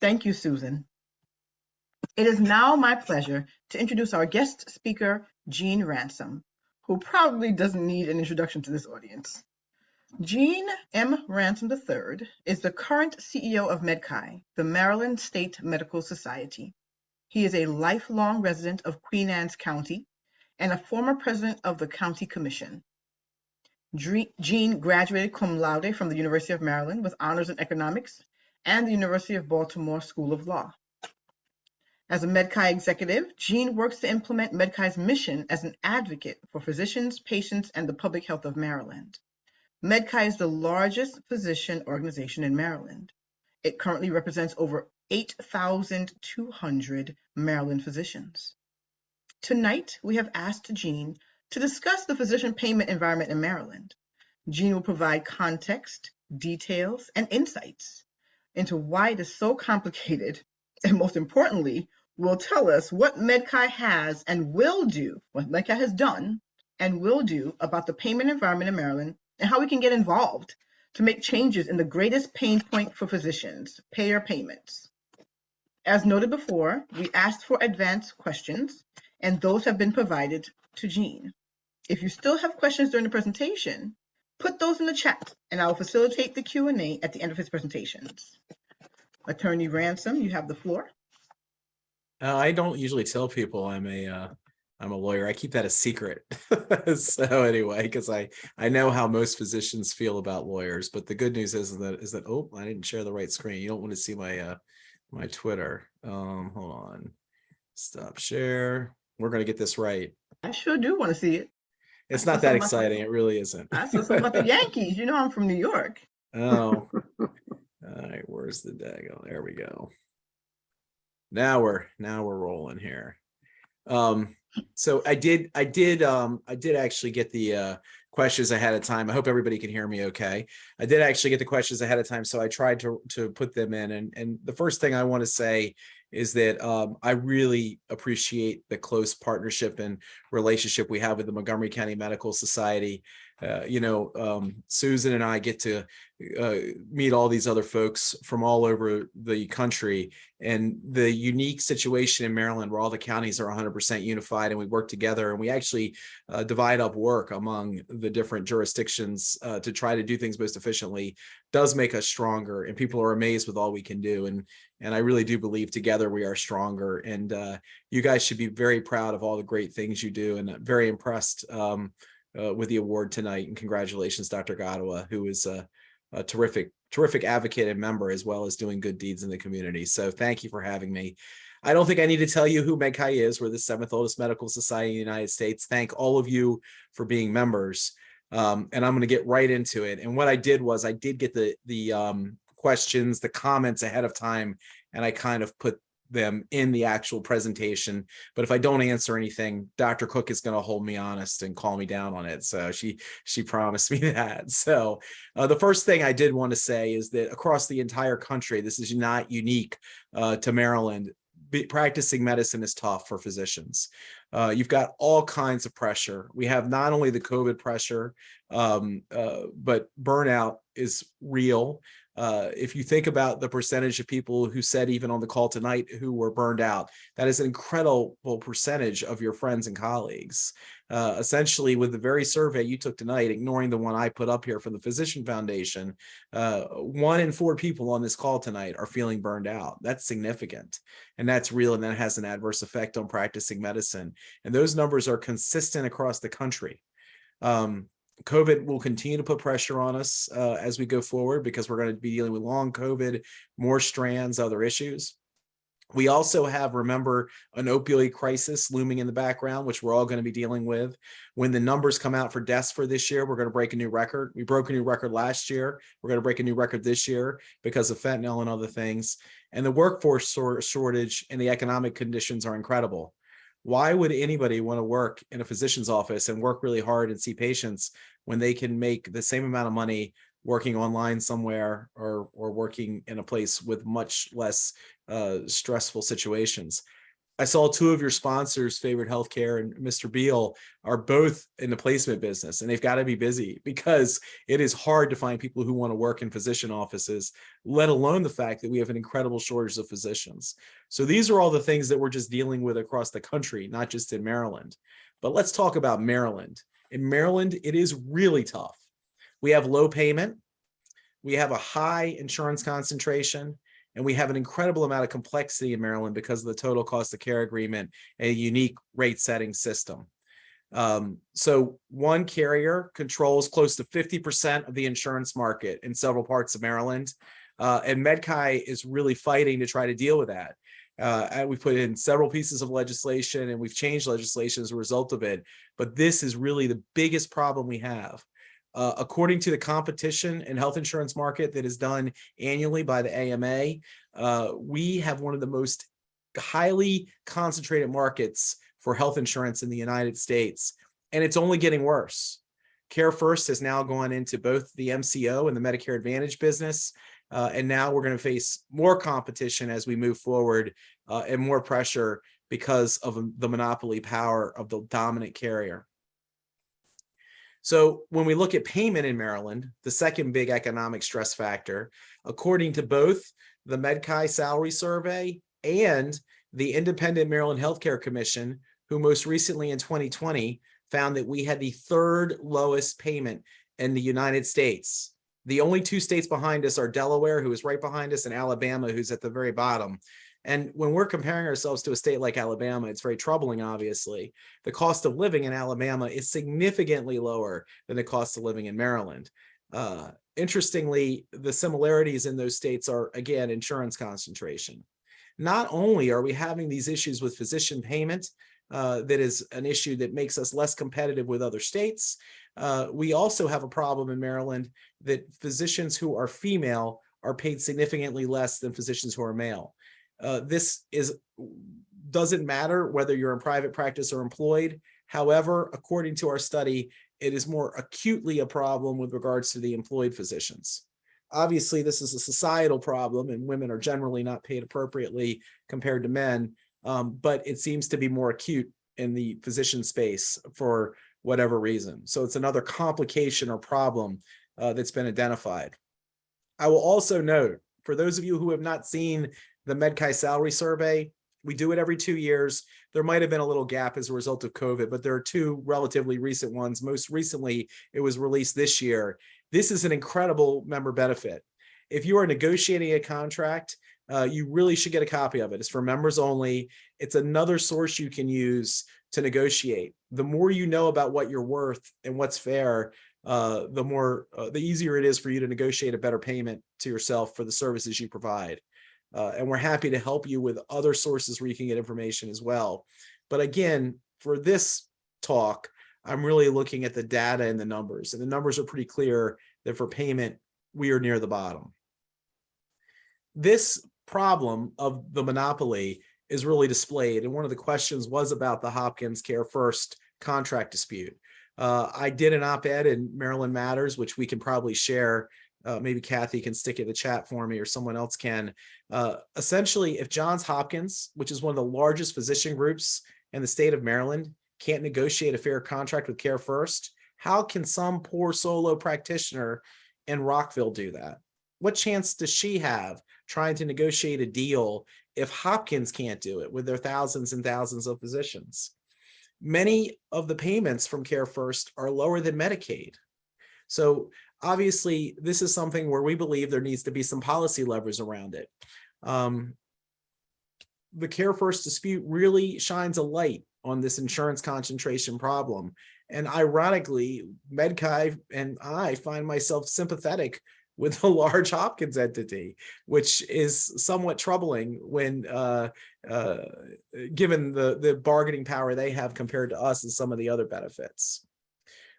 Thank you, Susan. It is now my pleasure to introduce our guest speaker, Gene Ransom, who probably doesn't need an introduction to this audience. Gene M. Ransom III is the current CEO of MedChi, the Maryland State Medical Society. He is a lifelong resident of Queen Anne's County and a former president of the County Commission. Gene graduated cum laude from the University of Maryland with honors in economics and the University of Baltimore School of Law. As a MedChi executive, Gene works to implement MedChi's mission as an advocate for physicians, patients, and the public health of Maryland. MedChi is the largest physician organization in Maryland. It currently represents over 8,200 Maryland physicians. Tonight, we have asked Gene to discuss the physician payment environment in Maryland. Gene will provide context, details, and insights into why it is so complicated, and most importantly, will tell us what MedChi has and will do, what MedChi has done and will do about the payment environment in Maryland, and how we can get involved to make changes in the greatest pain point for physicians, payer payments. As noted before, we asked for advanced questions, and those have been provided to Gene. If you still have questions during the presentation, put those in the chat, and I will facilitate the Q&A at the end of his presentations. Attorney Ransom, you have the floor. I don't usually tell people I'm a lawyer. I keep that a secret. So anyway, because I know how most physicians feel about lawyers. But the good news is that oh, I didn't share the right screen. You don't want to see my my Twitter. Hold on. Stop share. We're gonna get this right. I sure do want to see it. It's not that exciting. It really isn't. I saw something about the Yankees. You know I'm from New York. Oh. All right, where's the daggone? There we go. Now we're rolling here. So I did actually get the questions ahead of time. I hope everybody can hear me okay. I did actually get the questions ahead of time, so I tried to put them in. And the first thing I want to say is that I really appreciate the close partnership and relationship we have with the Montgomery County Medical Society. Susan and I get to meet all these other folks from all over the country, and the unique situation in Maryland where all the counties are 100% unified and we work together, and we actually divide up work among the different jurisdictions to try to do things most efficiently, does make us stronger, and people are amazed with all we can do. And I really do believe together we are stronger, and you guys should be very proud of all the great things you do, and very impressed with the award tonight. And congratulations, Dr. Gottawa, who is a terrific advocate and member, as well as doing good deeds in the community. So thank you for having me. I don't think I need to tell you who MedChi is. We're the 7th oldest medical society in the United States. Thank all of you for being members. And I'm going to get right into it. And what I did was I did get the questions, the comments ahead of time, and I kind of put them in the actual presentation. But if I don't answer anything, Dr. Cook is going to hold me honest and call me down on it. So she promised me that. So the first thing I did want to say is that across the entire country, this is not unique to Maryland. Practicing medicine is tough for physicians. You've got all kinds of pressure. We have not only the COVID pressure, but burnout is real. If you think about the percentage of people who said, even on the call tonight, who were burned out, that is an incredible percentage of your friends and colleagues. Essentially, with the very survey you took tonight, ignoring the one I put up here from the Physician Foundation, 1 in 4 people on this call tonight are feeling burned out. That's significant, and that's real, and that has an adverse effect on practicing medicine. And those numbers are consistent across the country. COVID will continue to put pressure on us as we go forward, because we're going to be dealing with long COVID, more strands, other issues. We also have, remember, an opioid crisis looming in the background, which we're all going to be dealing with. When the numbers come out for deaths for this year, we're going to break a new record. We broke a new record last year. We're going to break a new record this year because of fentanyl and other things. And the workforce shortage and the economic conditions are incredible. Why would anybody want to work in a physician's office and work really hard and see patients when they can make the same amount of money working online somewhere or working in a place with much less stressful situations? I saw two of your sponsors, Favorite Healthcare and Mr. Beal, are both in the placement business, and they've got to be busy because it is hard to find people who want to work in physician offices, let alone the fact that we have an incredible shortage of physicians. So these are all the things that we're just dealing with across the country, not just in Maryland. But let's talk about Maryland. In Maryland, it is really tough. We have low payment, we have a high insurance concentration, and we have an incredible amount of complexity in Maryland because of the total cost of care agreement and a unique rate setting system. So one carrier controls close to 50% of the insurance market in several parts of Maryland. And MedChi is really fighting to try to deal with that. And we've put in several pieces of legislation and we've changed legislation as a result of it. But this is really the biggest problem we have. According to the competition and health insurance market that is done annually by the AMA, we have one of the most highly concentrated markets for health insurance in the United States, and it's only getting worse. Care First has now gone into both the MCO and the Medicare Advantage business, and now we're going to face more competition as we move forward and more pressure because of the monopoly power of the dominant carrier. So when we look at payment in Maryland, the second big economic stress factor, according to both the MedChi salary survey and the Independent Maryland Healthcare Commission, who most recently in 2020 found that we had the third lowest payment in the United States. The only two states behind us are Delaware, who is right behind us, and Alabama, who's at the very bottom. And when we're comparing ourselves to a state like Alabama, it's very troubling, obviously. The cost of living in Alabama is significantly lower than the cost of living in Maryland. Interestingly, the similarities in those states are, again, insurance concentration. Not only are we having these issues with physician payment, that is an issue that makes us less competitive with other states, we also have a problem in Maryland that physicians who are female are paid significantly less than physicians who are male. This doesn't matter whether you're in private practice or employed. However, according to our study, it is more acutely a problem with regards to the employed physicians. Obviously, this is a societal problem and women are generally not paid appropriately compared to men, but it seems to be more acute in the physician space for whatever reason. So it's another complication or problem that's been identified. I will also note, for those of you who have not seen the MedChi salary survey, we do it every 2 years. There might have been a little gap as a result of COVID, but there are two relatively recent ones. Most recently, it was released this year. This is an incredible member benefit. If you are negotiating a contract, you really should get a copy of it. It's for members only. It's another source you can use to negotiate. The more you know about what you're worth and what's fair, the easier it is for you to negotiate a better payment to yourself for the services you provide. And we're happy to help you with other sources where you can get information as well. But again, for this talk, I'm really looking at the data and the numbers. And the numbers are pretty clear that for payment, we are near the bottom. This problem of the monopoly is really displayed. And one of the questions was about the Hopkins Care First contract dispute. I did an op-ed in Maryland Matters, which we can probably share. Maybe Kathy can stick it in the chat for me or someone else can. Essentially, if Johns Hopkins, which is one of the largest physician groups in the state of Maryland, can't negotiate a fair contract with Care First, how can some poor solo practitioner in Rockville do that? What chance does she have trying to negotiate a deal if Hopkins can't do it with their thousands and thousands of physicians? Many of the payments from Care First are lower than Medicaid. So obviously, this is something where we believe there needs to be some policy levers around it. The Care First dispute really shines a light on this insurance concentration problem. And ironically, MedChi and I find myself sympathetic with a large Hopkins entity, which is somewhat troubling when given the bargaining power they have compared to us and some of the other benefits.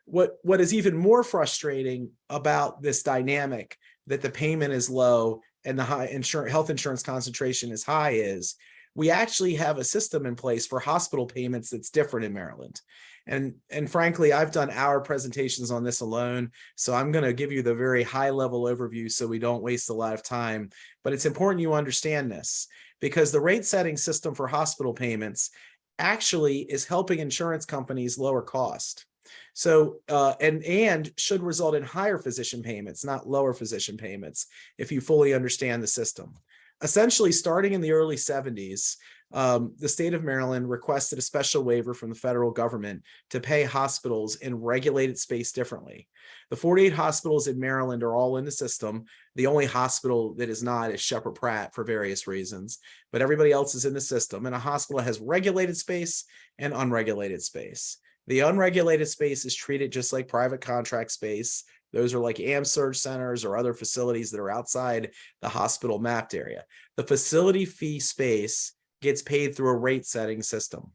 What is even more frustrating about this dynamic that the payment is low and the health insurance concentration is high is we actually have a system in place for hospital payments that's different in Maryland. And frankly, I've done hour presentations on this alone, so I'm going to give you the very high level overview so we don't waste a lot of time. But it's important you understand this. because the rate setting system for hospital payments actually is helping insurance companies lower cost. So, and should result in higher physician payments, not lower physician payments, if you fully understand the system. Essentially, starting in the early 70s, the state of Maryland requested a special waiver from the federal government to pay hospitals in regulated space differently. The 48 hospitals in Maryland are all in the system. The only hospital that is not is Shepherd Pratt for various reasons, but everybody else is in the system. And a hospital has regulated space and unregulated space. The unregulated space is treated just like private contract space. Those are like AmSurg centers or other facilities that are outside the hospital mapped area. The facility fee space gets paid through a rate setting system.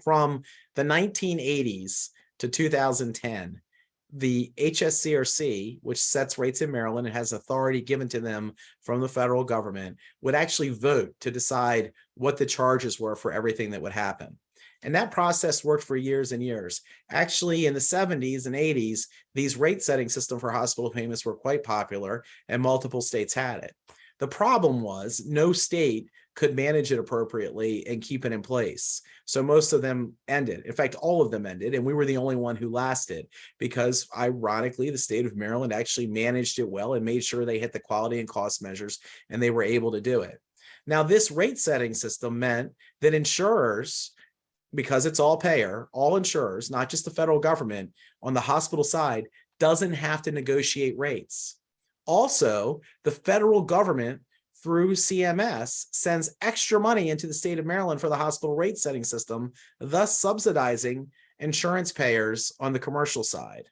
From the 1980s to 2010, the HSCRC, which sets rates in Maryland and has authority given to them from the federal government, would actually vote to decide what the charges were for everything that would happen. And that process worked for years and years. Actually, in the 70s and 80s, these rate setting system for hospital payments were quite popular and multiple states had it. The problem was no state could manage it appropriately and keep it in place. So most of them ended. In fact, all of them ended, and we were the only one who lasted because, ironically, the state of Maryland actually managed it well and made sure they hit the quality and cost measures, and they were able to do it. Now, this rate setting system meant that insurers, because it's all payer, all insurers, not just the federal government on the hospital side, doesn't have to negotiate rates. Also, the federal government through CMS sends extra money into the state of Maryland for the hospital rate setting system, thus subsidizing insurance payers on the commercial side.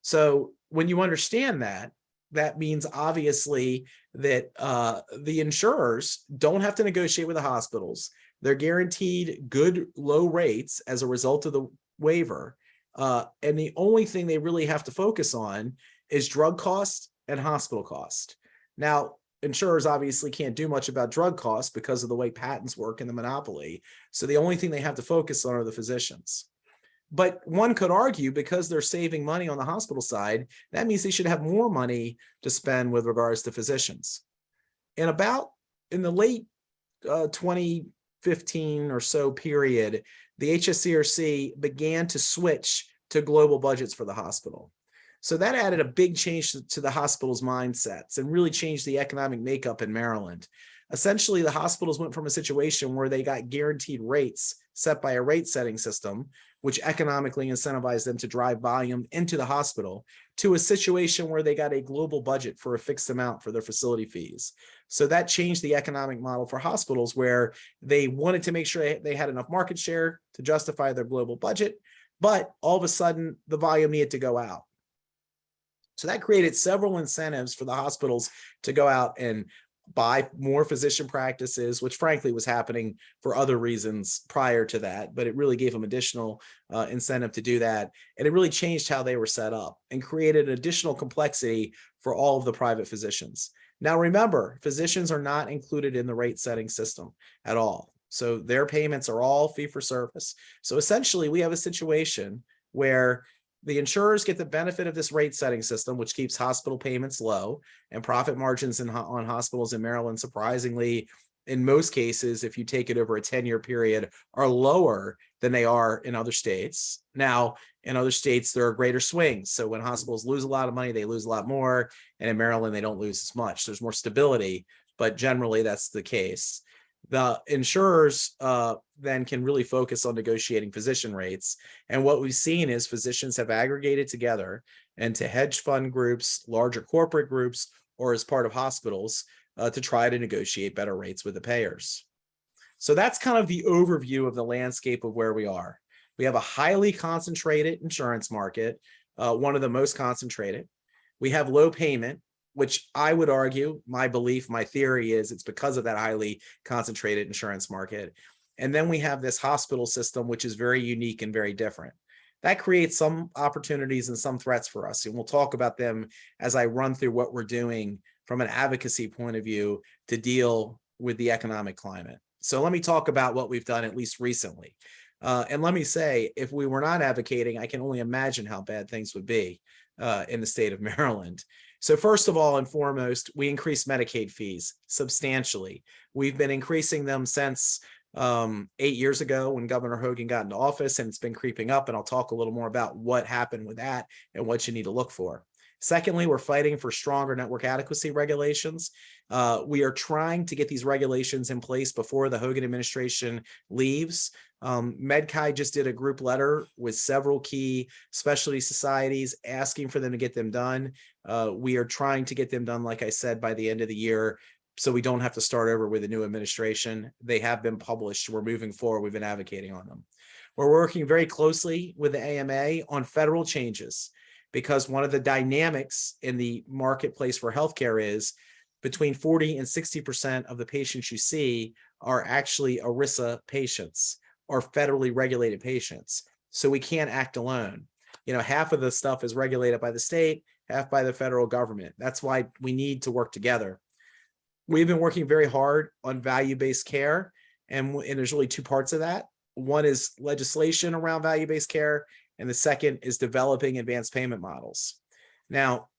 So when you understand that, that means obviously that the insurers don't have to negotiate with the hospitals. They're guaranteed good low rates as a result of the waiver. And the only thing they really have to focus on is drug cost and hospital cost. Now, insurers obviously can't do much about drug costs because of the way patents work in the monopoly. So the only thing they have to focus on are the physicians. But one could argue because they're saving money on the hospital side, that means they should have more money to spend with regards to physicians. And about in the late 2015 or so period, the HSCRC began to switch to global budgets for the hospital. So that added a big change to the hospital's mindsets and really changed the economic makeup in Maryland. Essentially, the hospitals went from a situation where they got guaranteed rates set by a rate setting system, which economically incentivized them to drive volume into the hospital, to a situation where they got a global budget for a fixed amount for their facility fees. So that changed the economic model for hospitals, where they wanted to make sure they had enough market share to justify their global budget, but all of a sudden the volume needed to go out. So that created several incentives for the hospitals to go out and buy more physician practices, which frankly was happening for other reasons prior to that, but it really gave them additional incentive to do that. And it really changed how they were set up and created additional complexity for all of the private physicians. Now, remember, physicians are not included in the rate setting system at all. So their payments are all fee for service. So essentially, we have a situation where the insurers get the benefit of this rate setting system, which keeps hospital payments low, and profit margins on hospitals in Maryland, surprisingly, in most cases, if you take it over a 10-year period, are lower than they are in other states. Now, in other states, there are greater swings. So when hospitals lose a lot of money, they lose a lot more. And in Maryland, they don't lose as much. There's more stability, but generally that's the case. The insurers then can really focus on negotiating physician rates. And what we've seen is physicians have aggregated together into hedge fund groups, larger corporate groups, or as part of hospitals to try to negotiate better rates with the payers. So that's kind of the overview of the landscape of where we are. We have a highly concentrated insurance market, one of the most concentrated. We have low payment, which I would argue, my belief, my theory is it's because of that highly concentrated insurance market. And then we have this hospital system, which is very unique and very different. That creates some opportunities and some threats for us. And we'll talk about them as I run through what we're doing from an advocacy point of view to deal with the economic climate. So let me talk about what we've done, at least recently. And let me say, if we were not advocating, I can only imagine how bad things would be in the state of Maryland. So first of all and foremost, we increased Medicaid fees substantially. We've been increasing them since 8 years ago when Governor Hogan got into office, and it's been creeping up. And I'll talk a little more about what happened with that and what you need to look for. Secondly, we're fighting for stronger network adequacy regulations. We are trying to get these regulations in place before the Hogan administration leaves. MedChi just did a group letter with several key specialty societies asking for them to get them done. We are trying to get them done, like I said, by the end of the year, so we don't have to start over with a new administration. They have been published. We're moving forward. We've been advocating on them. We're working very closely with the AMA on federal changes, because one of the dynamics in the marketplace for healthcare is between 40 and 60% of the patients you see are actually ERISA patients or federally regulated patients. So we can't act alone. You know, half of the stuff is regulated by the state, half by the federal government. That's why we need to work together. We've been working very hard on value-based care, and there's really two parts of that. One is legislation around value-based care, and the second is developing advanced payment models. Now,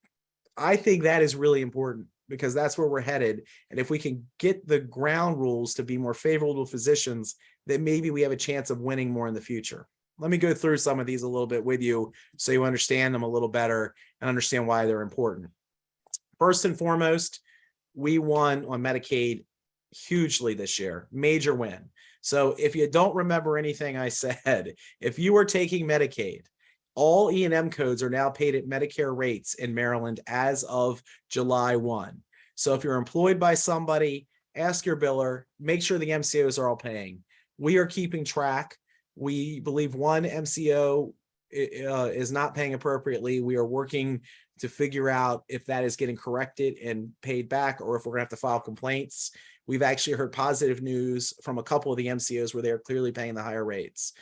I think that is really important because that's where we're headed. And if we can get the ground rules to be more favorable to physicians, then maybe we have a chance of winning more in the future. Let me go through some of these a little bit with you so you understand them a little better and understand why they're important. First and foremost, we won on Medicaid hugely this year, major win. So if you don't remember anything I said, if you are taking Medicaid, all E&M codes are now paid at Medicare rates in Maryland as of July 1. So if you're employed by somebody, ask your biller, make sure the MCOs are all paying. We are keeping track. We believe one MCO is not paying appropriately. We are working to figure out if that is getting corrected and paid back, or if we're gonna have to file complaints. We've actually heard positive news from a couple of the MCOs where they're clearly paying the higher rates.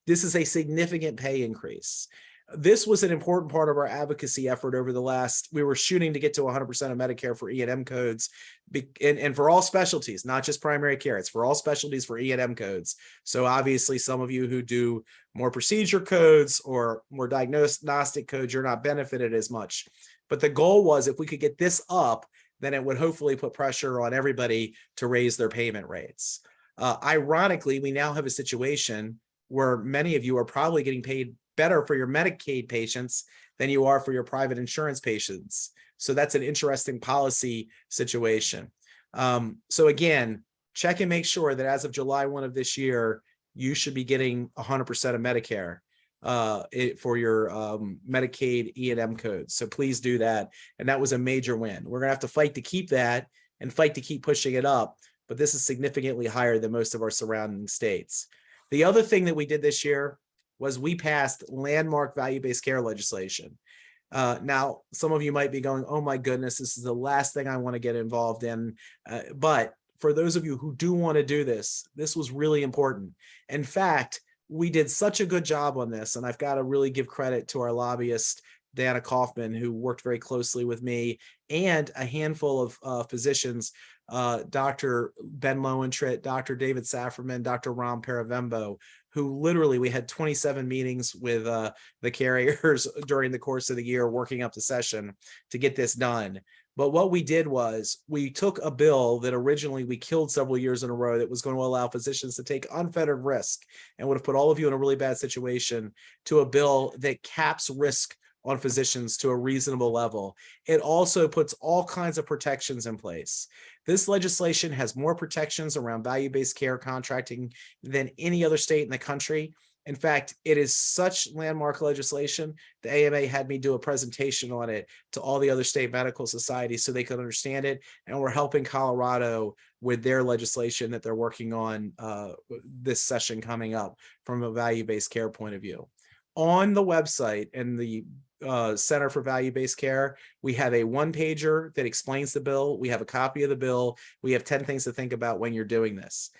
This is a significant pay increase. This was an important part of our advocacy effort over the last, we were shooting to get to 100% of Medicare for E&M codes and for all specialties, not just primary care. It's for all specialties for E&M codes. So obviously some of you who do more procedure codes or more diagnostic codes, you're not benefited as much. But the goal was if we could get this up, then it would hopefully put pressure on everybody to raise their payment rates. Ironically, we now have a situation where many of you are probably getting paid better for your Medicaid patients than you are for your private insurance patients. So that's an interesting policy situation. So again, check and make sure that as of July 1 of this year, you should be getting 100% of Medicare for your Medicaid E&M codes. So please do that. And that was a major win. We're gonna have to fight to keep that and fight to keep pushing it up, but this is significantly higher than most of our surrounding states. The other thing that we did this year was we passed landmark value-based care legislation. Now, some of you might be going, oh my goodness, this is the last thing I want to get involved in. But for those of you who do want to do this, this was really important. In fact, we did such a good job on this, and I've got to really give credit to our lobbyist, Dana Kaufman, who worked very closely with me and a handful of physicians, Dr. Ben Lowentritt, Dr. David Safferman, Dr. Ram Paravembo, who literally we had 27 meetings with the carriers during the course of the year working up the session to get this done. But what we did was we took a bill that originally we killed several years in a row that was going to allow physicians to take unfettered risk and would have put all of you in a really bad situation, to a bill that caps risk on physicians to a reasonable level. It also puts all kinds of protections in place. This legislation has more protections around value-based care contracting than any other state in the country. In fact, it is such landmark legislation, the AMA had me do a presentation on it to all the other state medical societies so they could understand it. And we're helping Colorado with their legislation that they're working on this session coming up from a value-based care point of view. On the website and the Center for Value-Based Care, we have a one-pager that explains the bill. We have a copy of the bill. We have 10 things to think about when you're doing this.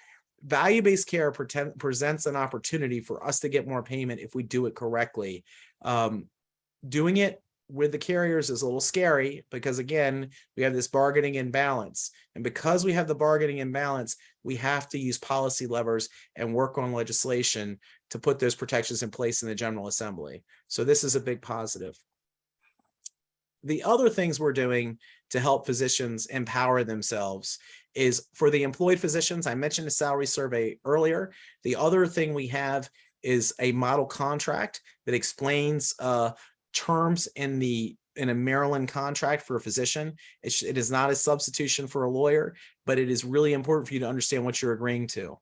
Value-based care presents an opportunity for us to get more payment if we do it correctly. Doing it with the carriers is a little scary because, again, we have this bargaining imbalance. And because we have the bargaining imbalance, we have to use policy levers and work on legislation to put those protections in place in the General Assembly. So this is a big positive. The other things we're doing to help physicians empower themselves is for the employed physicians. I mentioned the salary survey earlier. The other thing we have is a model contract that explains terms in a Maryland contract for a physician. It is not a substitution for a lawyer, but it is really important for you to understand what you're agreeing to.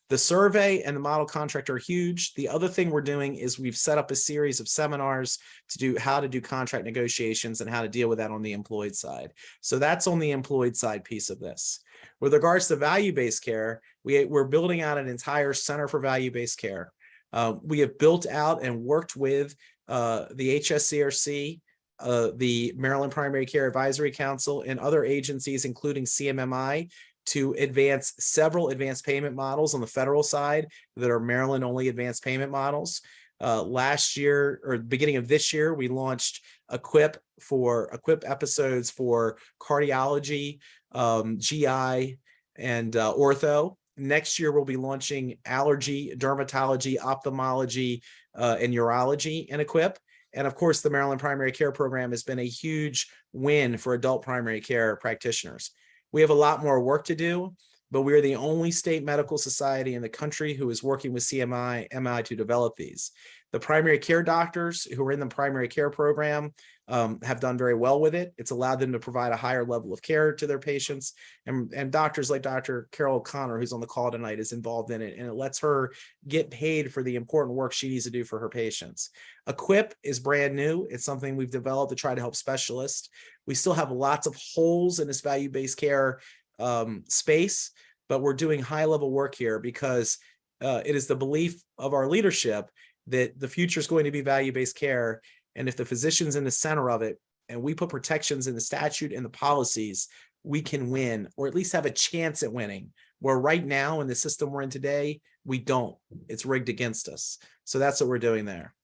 The survey and the model contract are huge. The other thing we're doing is we've set up a series of seminars to do how to do contract negotiations and how to deal with that on the employed side. So that's on the employed side piece of this. With regards to value-based care, we're building out an entire center for value-based care. We have built out and worked with the HSCRC, the Maryland Primary Care Advisory Council, and other agencies, including CMMI, to advance several advanced payment models on the federal side that are Maryland only advanced payment models. Last year, or beginning of this year, we launched Equip episodes for cardiology, GI, and ortho. Next year, we'll be launching allergy, dermatology, ophthalmology, and urology in Equip. And of course, the Maryland Primary Care Program has been a huge win for adult primary care practitioners. We have a lot more work to do, but we are the only state medical society in the country who is working with CMI to develop these. The primary care doctors who are in the primary care program have done very well with it. It's allowed them to provide a higher level of care to their patients. And doctors like Dr. Carol O'Connor, who's on the call tonight, is involved in it. And it lets her get paid for the important work she needs to do for her patients. Equip is brand new. It's something we've developed to try to help specialists. We still have lots of holes in this value-based care space, but we're doing high-level work here because it is the belief of our leadership that the future is going to be value-based care. And if the physician's in the center of it, and we put protections in the statute and the policies, we can win, or at least have a chance at winning. Where right now in the system we're in today, we don't. It's rigged against us. So that's what we're doing there.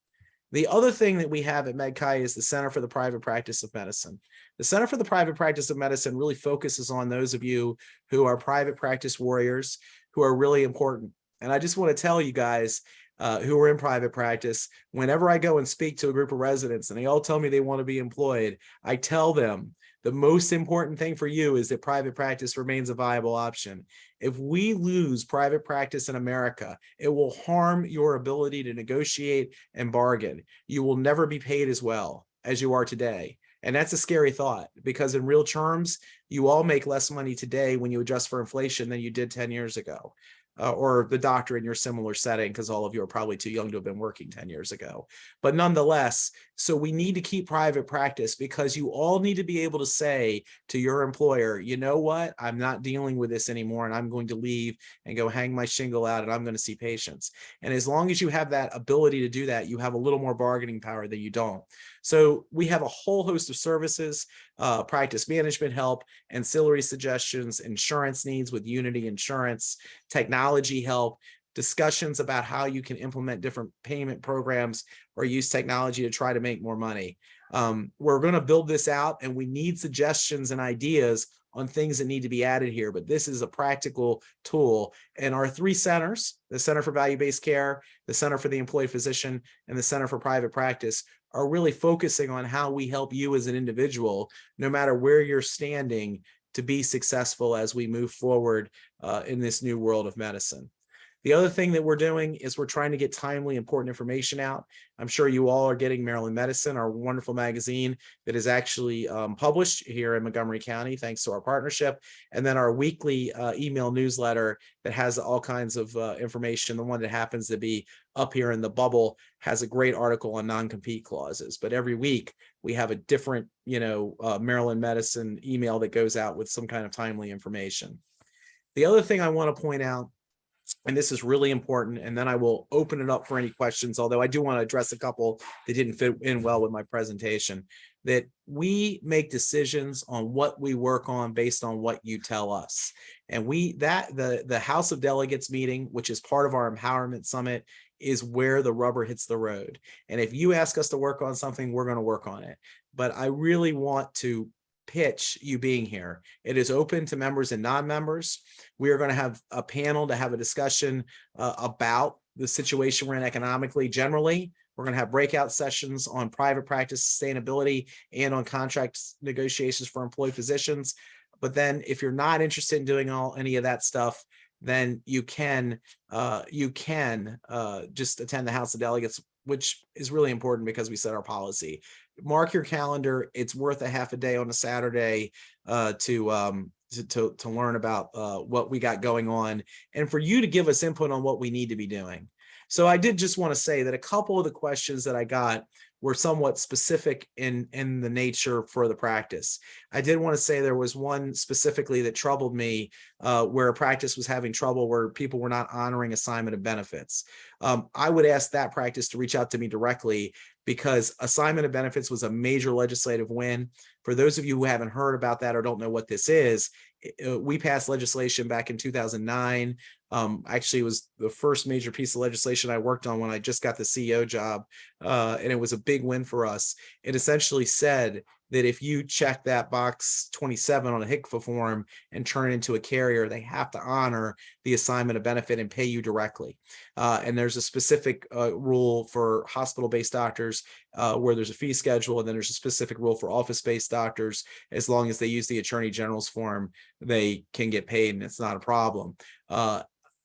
The other thing that we have at MedChi is the Center for the Private Practice of Medicine. The Center for the Private Practice of Medicine really focuses on those of you who are private practice warriors, who are really important. And I just want to tell you guys who are in private practice, whenever I go and speak to a group of residents and they all tell me they want to be employed, I tell them the most important thing for you is that private practice remains a viable option. If we lose private practice in America, it will harm your ability to negotiate and bargain. You will never be paid as well as you are today. And that's a scary thought, because in real terms, you all make less money today when you adjust for inflation than you did 10 years ago. Or the doctor in your similar setting, because all of you are probably too young to have been working 10 years ago. But nonetheless, so we need to keep private practice, because you all need to be able to say to your employer, you know what, I'm not dealing with this anymore, and I'm going to leave and go hang my shingle out, and I'm going to see patients. And as long as you have that ability to do that, you have a little more bargaining power than you don't. So we have a whole host of services, practice management help, ancillary suggestions, insurance needs with Unity Insurance, technology help, discussions about how you can implement different payment programs or use technology to try to make more money. We're going to build this out, and we need suggestions and ideas on things that need to be added here, but this is a practical tool. And our three centers, the Center for Value-Based Care, the Center for the Employed Physician, and the Center for Private Practice, are really focusing on how we help you as an individual, no matter where you're standing, to be successful as we move forward in this new world of medicine. The other thing that we're doing is we're trying to get timely, important information out. I'm sure you all are getting Maryland Medicine, our wonderful magazine that is actually published here in Montgomery County, thanks to our partnership. And then our weekly email newsletter that has all kinds of information. The one that happens to be up here in the bubble has a great article on non-compete clauses. But every week we have a different, Maryland Medicine email that goes out with some kind of timely information. The other thing I want to point out, and this is really important, and then I will open it up for any questions, although I do want to address a couple that didn't fit in well with my presentation, that we make decisions on what we work on based on what you tell us. And the House of Delegates meeting, which is part of our Empowerment Summit, is where the rubber hits the road. And if you ask us to work on something, we're going to work on it. But I really want to pitch you being here. It is open to members and non-members. We are going to have a panel to have a discussion about the situation we're in economically generally, We're going to have breakout sessions on private practice sustainability and on contract negotiations for employed physicians. But then if you're not interested in doing any of that stuff, then you can just attend the House of Delegates, which is really important because we set our policy. Mark your calendar. It's worth a half a day on a Saturday to learn about what we got going on, and for you to give us input on what we need to be doing. So I did just want to say that a couple of the questions that I got were somewhat specific in the nature for the practice. I did want to say there was one specifically that troubled me, where a practice was having trouble where people were not honoring assignment of benefits. I would ask that practice to reach out to me directly, because assignment of benefits was a major legislative win. For those of you who haven't heard about that or don't know what this is, we passed legislation back in 2009. Actually, it was the first major piece of legislation I worked on when I just got the CEO job, and it was a big win for us. It essentially said that if you check that box 27 on a HCFA form and turn it into a carrier, they have to honor the assignment of benefit and pay you directly. And there's a specific rule for hospital-based doctors where there's a fee schedule, and then there's a specific rule for office-based doctors. As long as they use the Attorney General's form, they can get paid, and it's not a problem.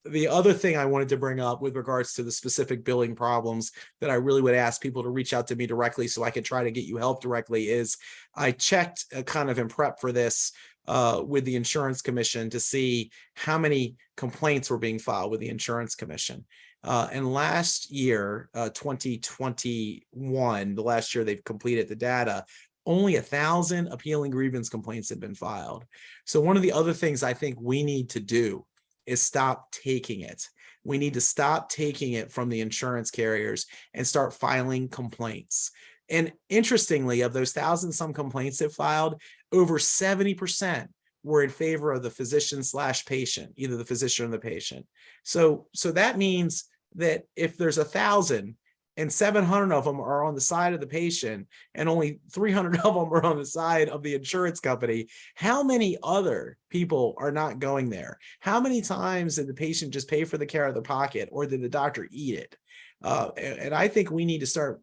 The other thing I wanted to bring up with regards to the specific billing problems that I really would ask people to reach out to me directly so I could try to get you help directly is I checked kind of in prep for this with the Insurance Commission to see how many complaints were being filed with the Insurance Commission. And last year, 2021, the last year they've completed the data, only 1,000 appealing grievance complaints have been filed. So one of the other things I think we need to do is stop taking it. We need to stop taking it from the insurance carriers and start filing complaints. And interestingly, of those 1,000-some complaints that filed, over 70% were in favor of the physician/patient, either the physician or the patient. So that means that if there's 1,000 and 700 of them are on the side of the patient and only 300 of them are on the side of the insurance company, how many other people are not going there? How many times did the patient just pay for the care out of their pocket, or did the doctor eat it? And I think we need to start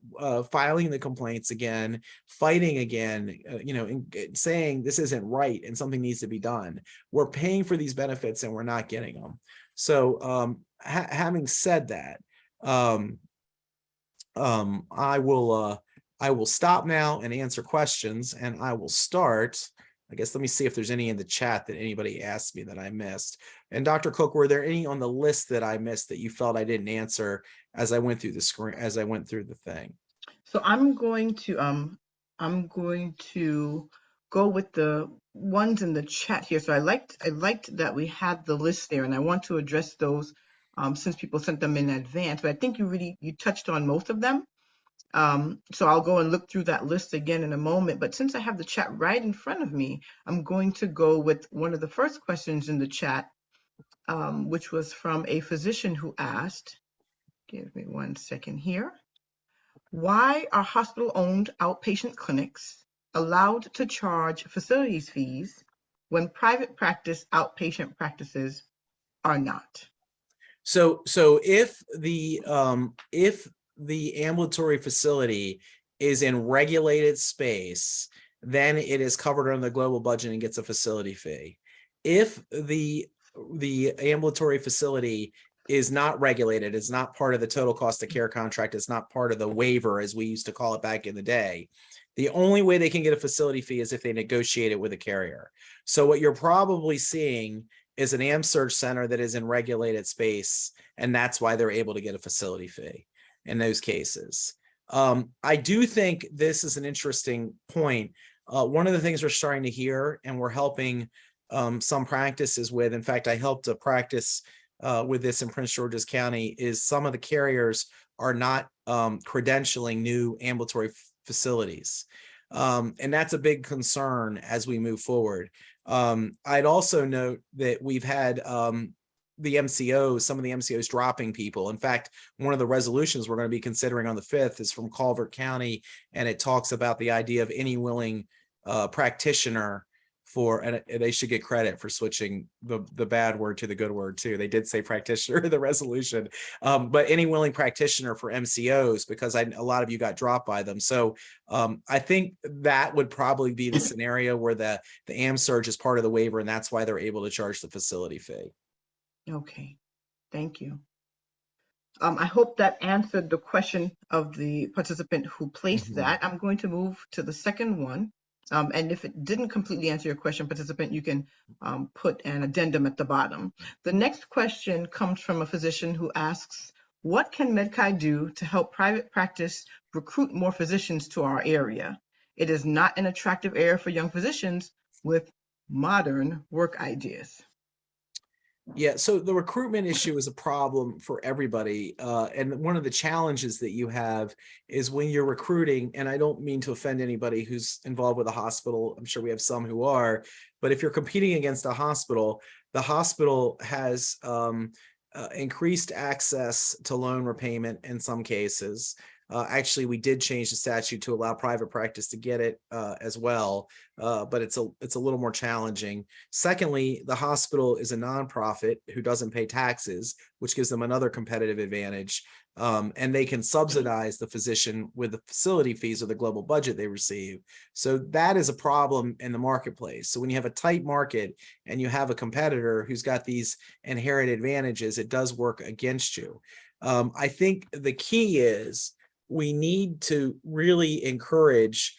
filing the complaints again, fighting again, and saying this isn't right and something needs to be done. We're paying for these benefits and we're not getting them. So having said that, I will stop now and answer questions, and I will start. I guess let me see if there's any in the chat that anybody asked me that I missed. And Dr. Cook, were there any on the list that I missed that you felt I didn't answer as I went through the screen, as I went through the thing? So I'm going to go with the ones in the chat here. So I liked that we had the list there, and I want to address those since people sent them in advance. But I think you touched on most of them. So I'll go and look through that list again in a moment. But since I have the chat right in front of me, I'm going to go with one of the first questions in the chat, which was from a physician who asked, give me 1 second here. Why are hospital-owned outpatient clinics allowed to charge facilities fees when private practice outpatient practices are not? So if the ambulatory facility is in regulated space, then it is covered under the global budget and gets a facility fee. If the ambulatory facility is not regulated, it's not part of the total cost of care contract, it's not part of the waiver, as we used to call it back in the day, the only way they can get a facility fee is if they negotiate it with a carrier. So what you're probably seeing is an AmSurg center that is in regulated space, and that's why they're able to get a facility fee in those cases. I do think this is an interesting point. One of the things we're starting to hear, and we're helping some practices with, in fact, I helped a practice with this in Prince George's County, is some of the carriers are not credentialing new ambulatory facilities. And that's a big concern as we move forward. I'd also note that we've had the MCOs, some of the MCOs dropping people. In fact, one of the resolutions we're going to be considering on the 5th is from Calvert County, and it talks about the idea of any willing practitioner and they should get credit for switching the bad word to the good word too. They did say practitioner in the resolution, but any willing practitioner for MCOs, because a lot of you got dropped by them. So I think that would probably be the scenario where the AM surge is part of the waiver, and that's why they're able to charge the facility fee. Okay, thank you. I hope that answered the question of the participant who placed that. I'm going to move to the second one. And if it didn't completely answer your question, participant, you can put an addendum at the bottom. The next question comes from a physician who asks, what can MedChi do to help private practice recruit more physicians to our area? It is not an attractive area for young physicians with modern work ideas. Yeah, so the recruitment issue is a problem for everybody. And one of the challenges that you have is when you're recruiting, and I don't mean to offend anybody who's involved with a hospital. I'm sure we have some who are, but if you're competing against a hospital, the hospital has increased access to loan repayment in some cases. Actually, we did change the statute to allow private practice to get it as well, but it's a little more challenging. Secondly, the hospital is a nonprofit who doesn't pay taxes, which gives them another competitive advantage, and they can subsidize the physician with the facility fees or the global budget they receive. So that is a problem in the marketplace. So when you have a tight market and you have a competitor who's got these inherent advantages, it does work against you. I think the key is we need to really encourage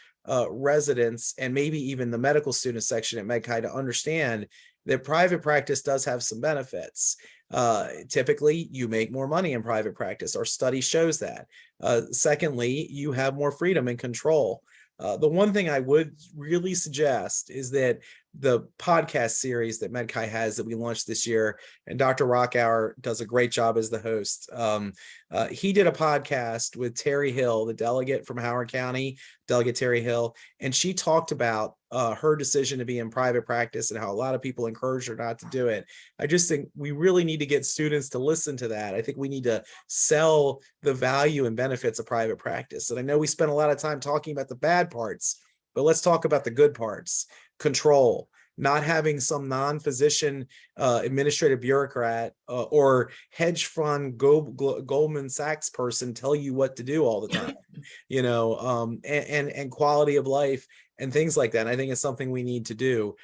residents and maybe even the medical student section at MedChi to understand that private practice does have some benefits. Typically, you make more money in private practice. Our study shows that. Secondly, you have more freedom and control. The one thing I would really suggest is that the podcast series that MedChi has that we launched this year, and Dr. Rockhour does a great job as the host. He did a podcast with Terry Hill, the delegate from Howard County, Delegate Terry Hill, and she talked about her decision to be in private practice and how a lot of people encouraged her not to do it. I just think we really need to get students to listen to that. I think we need to sell the value and benefits of private practice. And I know we spent a lot of time talking about the bad parts, but let's talk about the good parts. Control, not having some non-physician administrative bureaucrat or hedge fund Goldman Sachs person tell you what to do all the time, and quality of life and things like that. And I think it's something we need to do.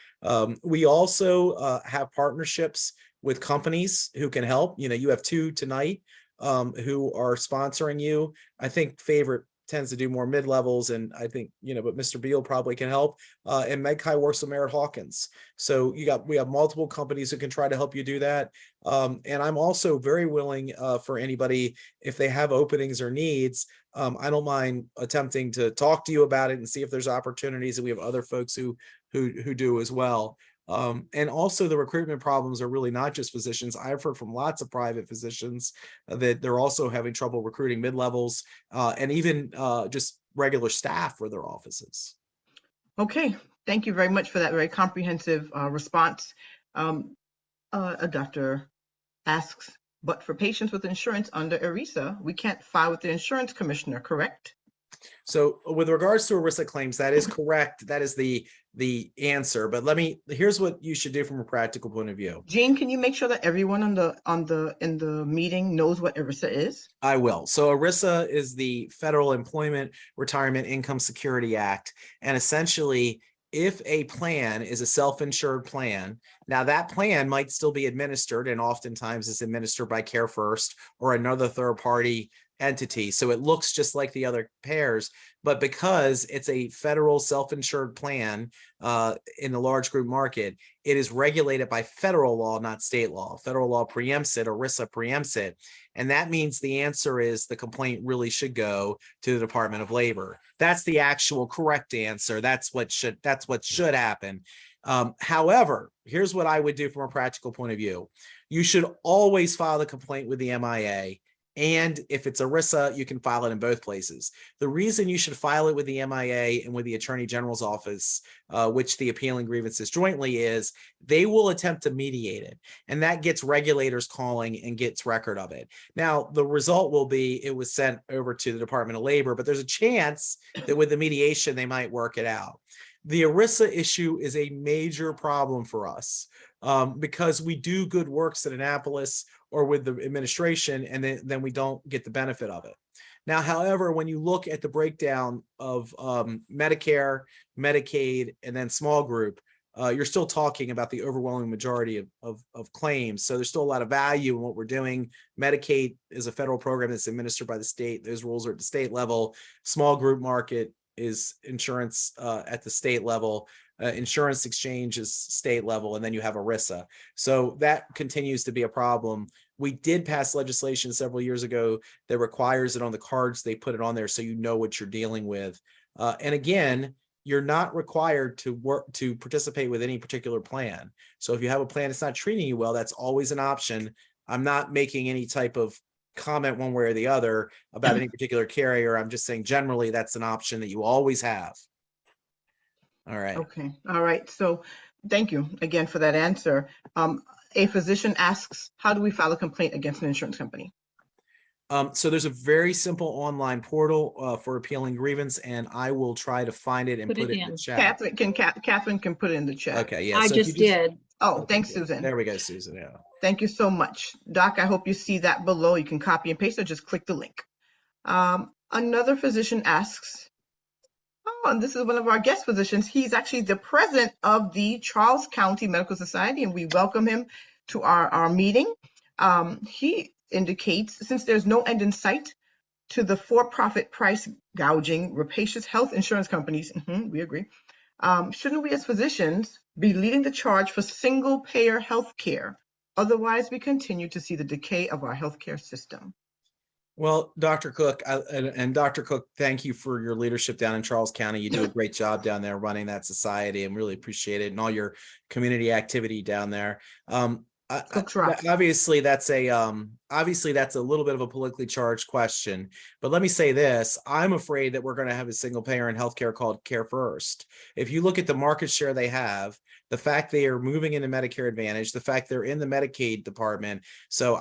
We also have partnerships with companies who can help. You have two tonight who are sponsoring you. I think Favorite tends to do more mid-levels, and I think, but Mr. Beal probably can help. And MedChi works with Merritt Hawkins. So we have multiple companies who can try to help you do that. And I'm also very willing for anybody, if they have openings or needs, I don't mind attempting to talk to you about it and see if there's opportunities. And we have other folks who do as well. And also the recruitment problems are really not just physicians. I've heard from lots of private physicians that they're also having trouble recruiting mid-levels and even just regular staff for their offices. Okay, thank you very much for that very comprehensive response. A doctor asks, but for patients with insurance under ERISA, we can't file with the insurance commissioner, correct? So with regards to ERISA claims, that is correct. That is the answer. But here's what you should do from a practical point of view. Jean, can you make sure that everyone in the meeting knows what ERISA is? I will. So ERISA is the Federal Employment Retirement Income Security Act. And essentially, if a plan is a self-insured plan, now that plan might still be administered, and oftentimes it's administered by CareFirst or another third-party entity. So it looks just like the other pairs, but because it's a federal self-insured plan in the large group market, it is regulated by federal law, not state law. Federal law preempts it, ERISA preempts it. And that means the answer is the complaint really should go to the Department of Labor. That's the actual correct answer. That's what should happen. However, here's what I would do from a practical point of view. You should always file the complaint with the MIA. And if it's ERISA, you can file it in both places. The reason you should file it with the MIA and with the Attorney General's office, which the appealing grievances jointly is, they will attempt to mediate it. And that gets regulators calling and gets record of it. Now, the result will be it was sent over to the Department of Labor, but there's a chance that with the mediation, they might work it out. The ERISA issue is a major problem for us because we do good works at Annapolis or with the administration, and then we don't get the benefit of it. Now, however, when you look at the breakdown of Medicare, Medicaid, and then small group, you're still talking about the overwhelming majority of claims. So there's still a lot of value in what we're doing. Medicaid is a federal program that's administered by the state. Those rules are at the state level. Small group market is insurance at the state level. Insurance exchange is state level, and then you have ERISA. So that continues to be a problem. We did pass legislation several years ago that requires it on the cards. They put it on there so you know what you're dealing with. And again, you're not required to participate with any particular plan. So if you have a plan that's not treating you well, that's always an option. I'm not making any type of comment one way or the other about any particular carrier. I'm just saying generally that's an option that you always have. All right. Okay. All right. So thank you again for that answer. A physician asks, how do we file a complaint against an insurance company? So there's a very simple online portal for appealing grievance, and I will try to find it and put it in the chat. Catherine can put it in the chat. Okay. Yeah. I so just did. Oh, okay, thanks, good. Susan. There we go, Susan. Yeah. Thank you so much. Doc, I hope you see that below. You can copy and paste or just click the link. Another physician asks, oh, and this is one of our guest physicians. He's actually the president of the Charles County Medical Society, and we welcome him to our meeting. He indicates, since there's no end in sight to the for-profit price gouging rapacious health insurance companies, we agree, shouldn't we as physicians be leading the charge for single-payer health care? Otherwise, we continue to see the decay of our healthcare system. Well, Dr. Cook, and Dr. Cook, thank you for your leadership down in Charles County. You do a great job down there running that society, and really appreciate it, and all your community activity down there. Obviously, that's a little bit of a politically charged question, but let me say this: I'm afraid that we're going to have a single payer in healthcare called Care First. If you look at the market share they have, the fact they are moving into Medicare Advantage, the fact they're in the Medicaid department. So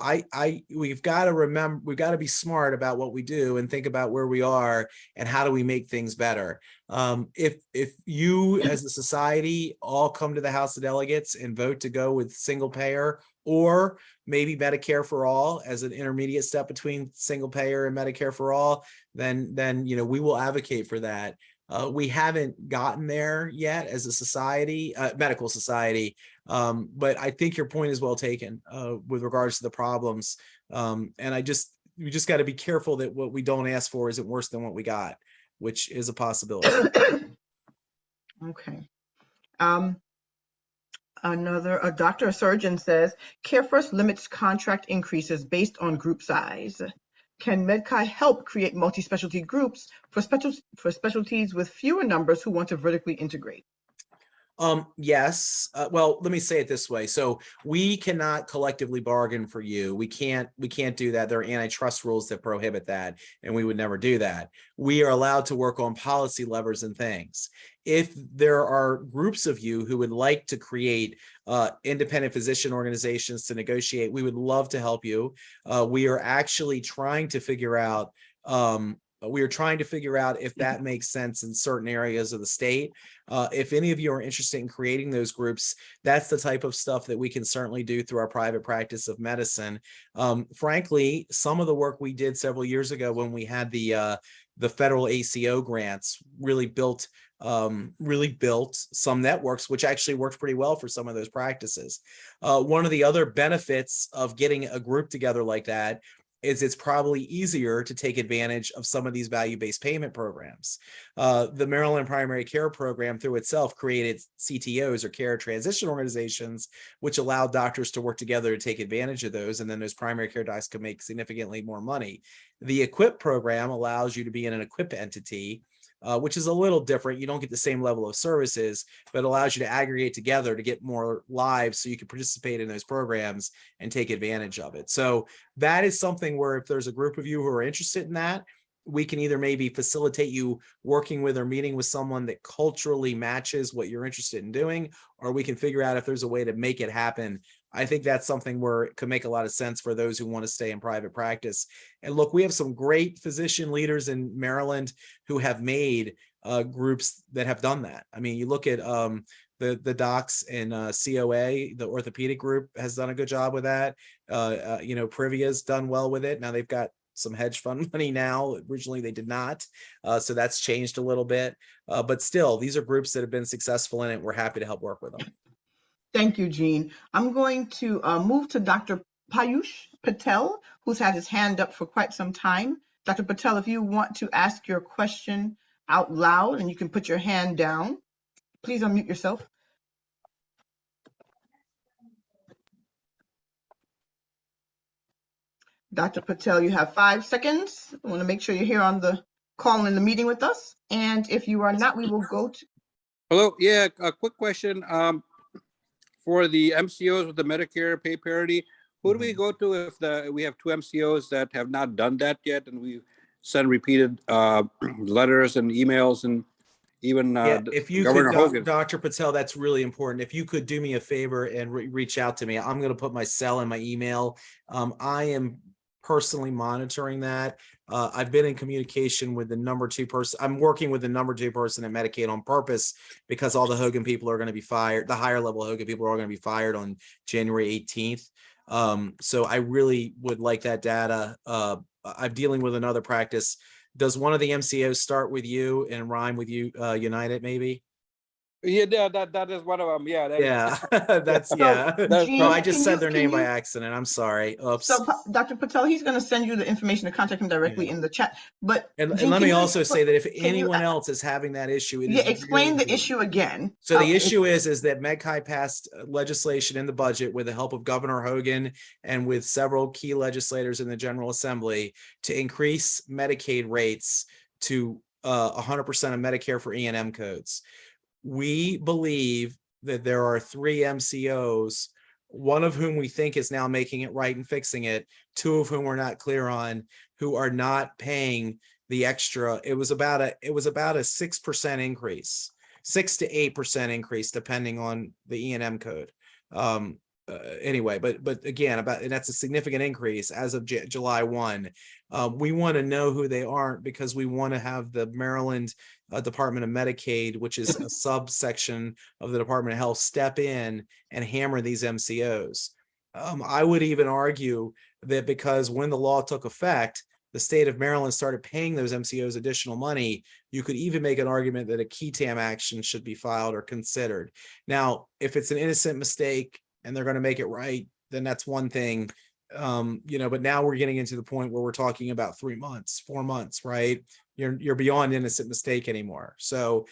we've got to remember, we've got to be smart about what we do and think about where we are and how do we make things better. If you as a society all come to the House of Delegates and vote to go with single payer, or maybe Medicare for all as an intermediate step between single payer and Medicare for all, then we will advocate for that. We haven't gotten there yet as a society, medical society, but I think your point is well taken with regards to the problems. And we just got to be careful that what we don't ask for isn't worse than what we got, which is a possibility. Okay. A doctor, a surgeon says, Care First limits contract increases based on group size. Can MedChi help create multi-specialty groups for specialties with fewer numbers who want to vertically integrate? Yes. Well, let me say it this way. So we cannot collectively bargain for you. We can't do that. There are antitrust rules that prohibit that, and we would never do that. We are allowed to work on policy levers and things. If there are groups of you who would like to create independent physician organizations to negotiate, we would love to help you. We are actually trying to figure out if that makes sense in certain areas of the state. If any of you are interested in creating those groups, that's the type of stuff that we can certainly do through our private practice of medicine. Frankly, some of the work we did several years ago when we had the federal ACO grants really built some networks, which actually worked pretty well for some of those practices. One of the other benefits of getting a group together like that is it's probably easier to take advantage of some of these value-based payment programs. The Maryland Primary Care Program through itself created CTOs, or care transition organizations, which allowed doctors to work together to take advantage of those, and then those primary care docs could make significantly more money. The EQIP program allows you to be in an EQIP entity, which is a little different. You don't get the same level of services, but allows you to aggregate together to get more lives so you can participate in those programs and take advantage of it. So that is something where if there's a group of you who are interested in that, we can either maybe facilitate you working with or meeting with someone that culturally matches what you're interested in doing, or we can figure out if there's a way to make it happen I think that's something where it could make a lot of sense for those who want to stay in private practice. And look, we have some great physician leaders in Maryland who have made groups that have done that. I mean, you look at the docs in COA, the orthopedic group has done a good job with that. Privia's done well with it. Now they've got some hedge fund money now. Originally they did not. So that's changed a little bit. But still, these are groups that have been successful in it. We're happy to help work with them. Thank you, Gene. I'm going to move to Dr. Payush Patel, who's had his hand up for quite some time. Dr. Patel, if you want to ask your question out loud, and you can put your hand down, please unmute yourself. Dr. Patel, you have 5 seconds. I want to make sure you're here on the call in the meeting with us. And if you are not, we will go to. Hello. Yeah, a quick question. For the MCOs with the Medicare pay parity, who do we go to if we have 2 MCOs that have not done that yet, and we send repeated letters and emails, and even if you Governor could, Hogan. Dr. Patel, that's really important. If you could do me a favor and reach out to me, I'm going to put my cell in my email. I am personally monitoring that. I've been in communication with the number 2 person. I'm working with the number 2 person at Medicaid on purpose because all the Hogan people are going to be fired. The higher level Hogan people are all going to be fired on January 18th. So I really would like that data. I'm dealing with another practice. Does one of the MCOs start with you and rhyme with you, United, maybe? Yeah, that is one of them. Yeah, that's Gene, no, I just said their name by accident. I'm sorry. Oops. So Dr. Patel, he's going to send you the information to contact him directly in the chat. But and Gene, let me also say that if anyone else is having that issue, explain the issue again. So the issue is that MedChi passed legislation in the budget with the help of Governor Hogan and with several key legislators in the General Assembly to increase Medicaid rates to 100% of Medicare for E&M codes. We believe that there are 3 MCOs, one of whom we think is now making it right and fixing it, 2 of whom we're not clear on, who are not paying the extra. It was about a 6% increase, 6 to 8% increase, depending on the E&M code. Anyway, but again, and that's a significant increase as of July 1. We want to know who they aren't because we want to have the Maryland Department of Medicaid, which is a subsection of the Department of Health, step in and hammer these MCOs. I would even argue that because when the law took effect, the state of Maryland started paying those MCOs additional money, you could even make an argument that a KETAM action should be filed or considered. Now, if it's an innocent mistake and they're going to make it right, then that's one thing. But now we're getting into the point where we're talking about 3 months, 4 months, right? You're beyond innocent mistake anymore. So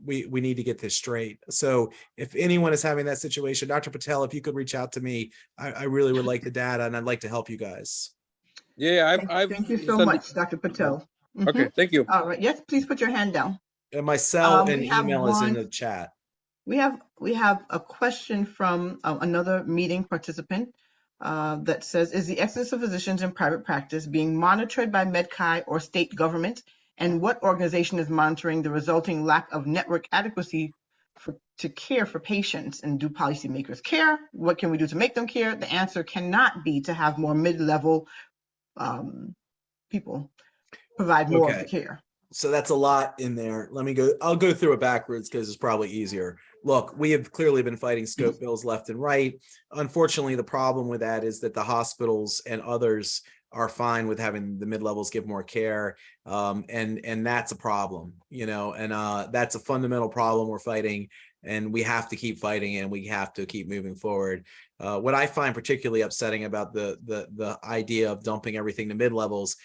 we need to get this straight. So if anyone is having that situation, Dr. Patel, if you could reach out to me, I really would like the data and I'd like to help you guys. Yeah, thank you so much, Dr. Patel. Okay, thank you. All right, yes, please put your hand down. And my cell and email is in the chat. We have a question from another meeting participant that says, is the exodus of physicians in private practice being monitored by MedChi or state government? And what organization is monitoring the resulting lack of network adequacy to care for patients? And do policymakers care? What can we do to make them care? The answer cannot be to have more mid-level people provide more of the care. So that's a lot in there. I'll go through it backwards because it's probably easier. Look, we have clearly been fighting scope bills left and right. Unfortunately, the problem with that is that the hospitals and others are fine with having the mid-levels give more care. And that's a problem, and that's a fundamental problem we're fighting, and we have to keep fighting and we have to keep moving forward. What I find particularly upsetting about the idea of dumping everything to mid-levels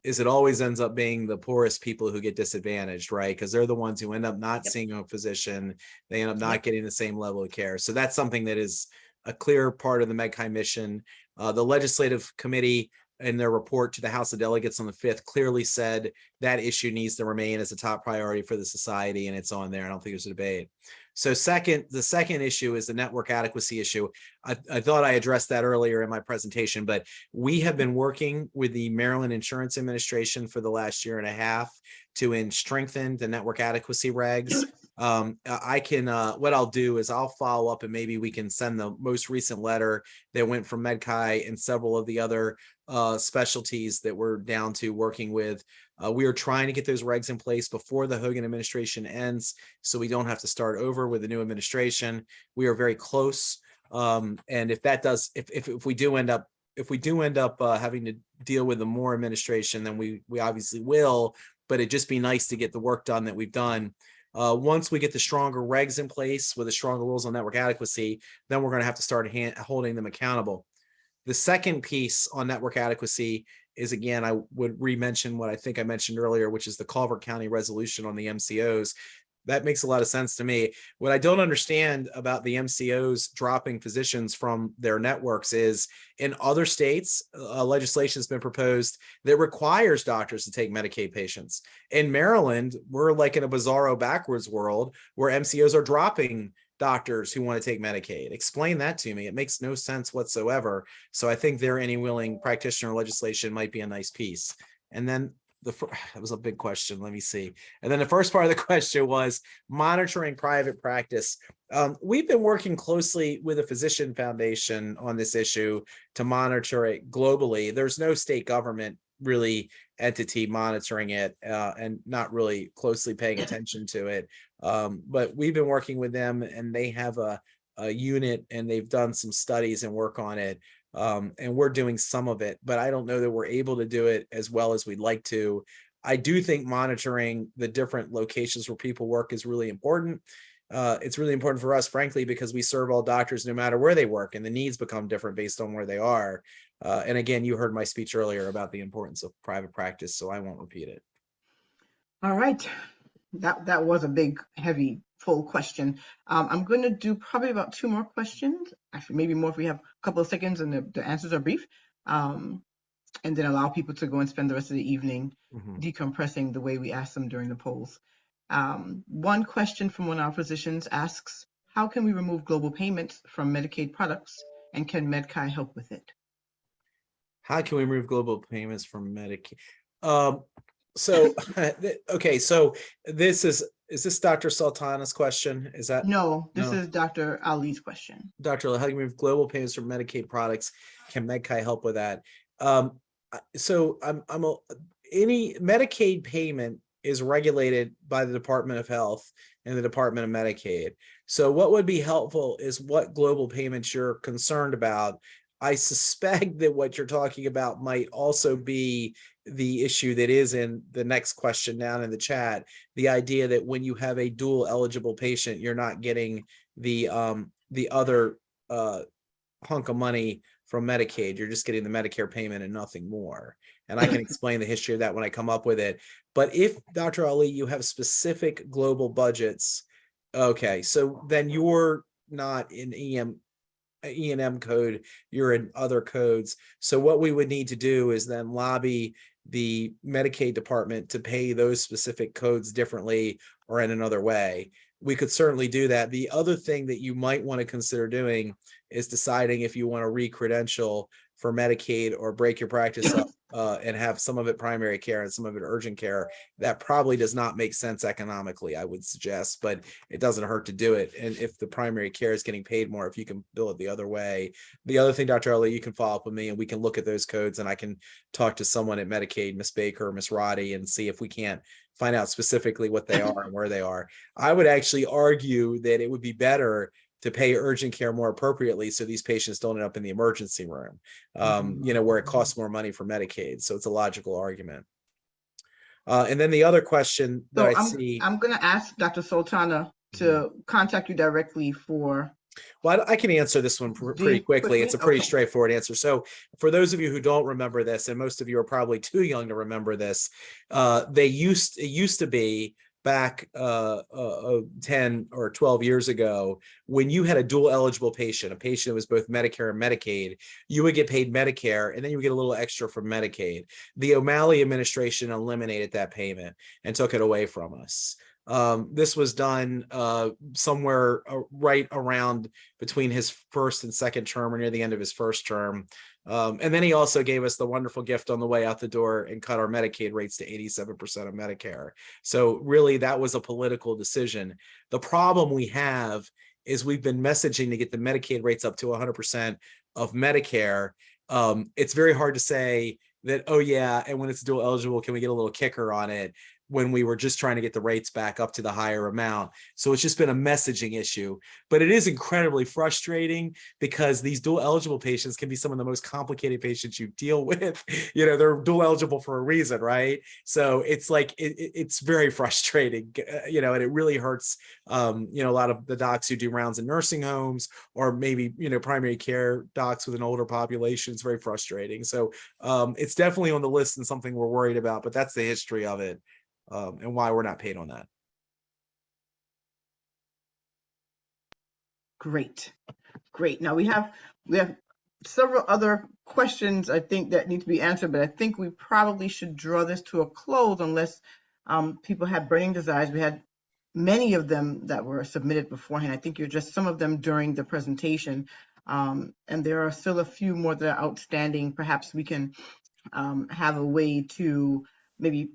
is it always ends up being the poorest people who get disadvantaged, right? Because they're the ones who end up not seeing a physician. They end up not getting the same level of care. So that's something that is a clear part of the MedChi mission. The legislative committee in their report to the House of Delegates on the 5th clearly said that issue needs to remain as a top priority for the society, and it's on there. I don't think there's a debate. So the second issue is the network adequacy issue. I thought I addressed that earlier in my presentation, but we have been working with the Maryland Insurance Administration for the last 1.5 years to strengthen the network adequacy regs. I can, what I'll do is I'll follow up and maybe we can send the most recent letter that went from MedChi and several of the other specialties that we're down to working with. We are trying to get those regs in place before the Hogan administration ends, so we don't have to start over with the new administration. We are very close. And if that does, if we do end up, having to deal with the Moore administration, then we obviously will, but it'd just be nice to get the work done that we've done. Once we get the stronger regs in place with the stronger rules on network adequacy, then we're going to have to start holding them accountable. The second piece on network adequacy is, again, I would re-mention what I think I mentioned earlier, which is the Culver County resolution on the MCOs. That makes a lot of sense to me. What I don't understand about the MCOs dropping physicians from their networks is in other states, legislation has been proposed that requires doctors to take Medicaid patients. In Maryland, we're like in a bizarro backwards world where MCOs are dropping doctors who want to take Medicaid. Explain that to me. It makes no sense whatsoever. So I think their any willing practitioner legislation might be a nice piece. And then that was a big question. Let me see. And then the first part of the question was monitoring private practice. We've been working closely with the Physician Foundation on this issue to monitor it globally. There's no state government really entity monitoring it and not really closely paying attention to it. But we've been working with them, and they have a unit, and they've done some studies and work on it. And we're doing some of it, but I don't know that we're able to do it as well as we'd like to. I do think monitoring the different locations where people work is really important. It's really important for us, frankly, because we serve all doctors no matter where they work, and the needs become different based on where they are. And again, you heard my speech earlier about the importance of private practice, so I won't repeat it. All right. That was a big, heavy, full question. I'm going to do probably about 2 more questions. Actually, maybe more if we have a couple of seconds and the answers are brief. And then allow people to go and spend the rest of the evening decompressing the way we asked them during the polls. One question from one of our physicians asks, how can we remove global payments from Medicaid products, and can MedChi help with it? How can we remove global payments from Medicaid? So, okay, so this is this Dr. Sultana's question? Is that? No, this is Dr. Ali's question. Dr. Ali, how do you remove global payments from Medicaid products? Can MedChi help with that? So any Medicaid payment is regulated by the Department of Health and the Department of Medicaid. So what would be helpful is what global payments you're concerned about. I suspect that what you're talking about might also be the issue that is in the next question down in the chat. The idea that when you have a dual eligible patient, you're not getting the other hunk of money from Medicaid. You're just getting the Medicare payment and nothing more. And I can explain the history of that when I come up with it. But if, Dr. Ali, you have specific global budgets, okay, so then you're not in E&M code, you're in other codes. So what we would need to do is then lobby the Medicaid department to pay those specific codes differently or in another way. We could certainly do that. The other thing that you might want to consider doing is deciding if you want to re-credential for Medicaid or break your practice up and have some of it primary care and some of it urgent care. That probably does not make sense economically, I would suggest, but it doesn't hurt to do it. And if the primary care is getting paid more, if you can bill it the other way. The other thing, Dr. Ali, you can follow up with me and we can look at those codes, and I can talk to someone at Medicaid, Ms. Baker or Ms. Roddy, and see if we can't find out specifically what they are and where they are. I would actually argue that it would be better to pay urgent care more appropriately so these patients don't end up in the emergency room, where it costs more money for Medicaid. So it's a logical argument. And then the other question that I'm going to ask Dr. Sultana to contact you directly for. Well, I can answer this one pretty quickly. It's a pretty straightforward answer. So for those of you who don't remember this, and most of you are probably too young to remember this, it used to be back 10 or 12 years ago, when you had a dual eligible patient, a patient that was both Medicare and Medicaid, you would get paid Medicare and then you would get a little extra from Medicaid. The O'Malley administration eliminated that payment and took it away from us. This was done somewhere right around between his first and second term, or near the end of his first term. And then he also gave us the wonderful gift on the way out the door and cut our Medicaid rates to 87% of Medicare. So really, that was a political decision. The problem we have is we've been messaging to get the Medicaid rates up to 100% of Medicare. It's very hard to say that, oh yeah, and when it's dual eligible, can we get a little kicker on it, when we were just trying to get the rates back up to the higher amount. So it's just been a messaging issue, but it is incredibly frustrating because these dual eligible patients can be some of the most complicated patients you deal with. You know, they're dual eligible for a reason, right? So it's like, it's very frustrating, you know, and it really hurts, you know, a lot of the docs who do rounds in nursing homes, or maybe, you know, primary care docs with an older population. It's very frustrating. So it's definitely on the list and something we're worried about, but that's the history of it. And why we're not paid on that. Great. Now we have several other questions I think that need to be answered, but I think we probably should draw this to a close unless people have burning desires. We had many of them that were submitted beforehand. I think you addressed some of them during the presentation, and there are still a few more that are outstanding. Perhaps we can have a way to maybe